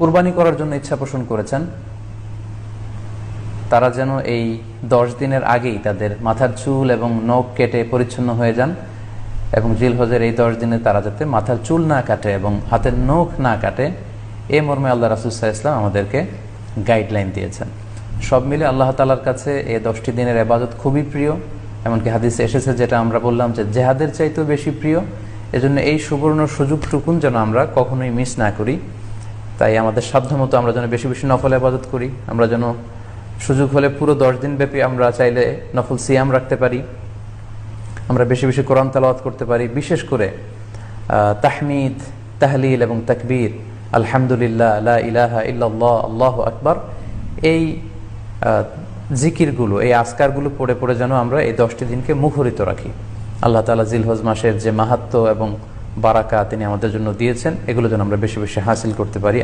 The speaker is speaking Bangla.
কুরবানি করার জন্য ইচ্ছা পোষণ করেছেন, তারা যেন এই 10 দিনের আগেই তাদের মাথার চুল এবং নখ কেটে পরিচ্ছন্ন হয়ে যান এবং জিলহজের এই 10 দিনে তারা যাতে মাথার চুল না কাটে এবং হাতের নখ না কাটে, এ মর্মে আল্লাহ রাসূল সাল্লাল্লাহু আলাইহি ওয়াসাল্লাম আমাদেরকে গাইডলাইন দিয়েছেন। সব মিলে আল্লাহ তাআলার কাছে এই 10টি দিনের ইবাদত খুবই প্রিয়। এমনকি হাদিসে এসেছে, যেটা আমরা বললাম, যে জেহাদের চাইতেও বেশি প্রিয়। এজন্য এই সুবর্ণ সুযোগটুকুন যেন আমরা কখনোই মিস না করি। তাই আমাদের সাধ্যমতো আমরা যেন বেশি বেশি নফল ইবাদত করি। আমরা যেন সুযোগ হলে পুরো 10 দিন ব্যাপী আমরা চাইলে নফল সিয়াম রাখতে পারি, আমরা বেশি বেশি কোরআন তেলাওয়াত করতে পারি। বিশেষ করে তাহমিদ, তাহলিল এবং তাকবীর, আলহামদুলিল্লাহ, লা ইলাহা ইল্লাল্লাহ, আল্লাহু আকবার, এই জিকিরগুলো, এই আজকারগুলো পড়ে পড়ে যেন আমরা এই 10টি দিনকে মুখরিত রাখি। আল্লাহ তাআলা জিলহজ মাসের যে মাহাত্ম্য এবং বারাকা তিনি আমাদের জন্য দিয়েছেন, এগুলো যেন আমরা বেশি বেশি হাসিল করতে পারি।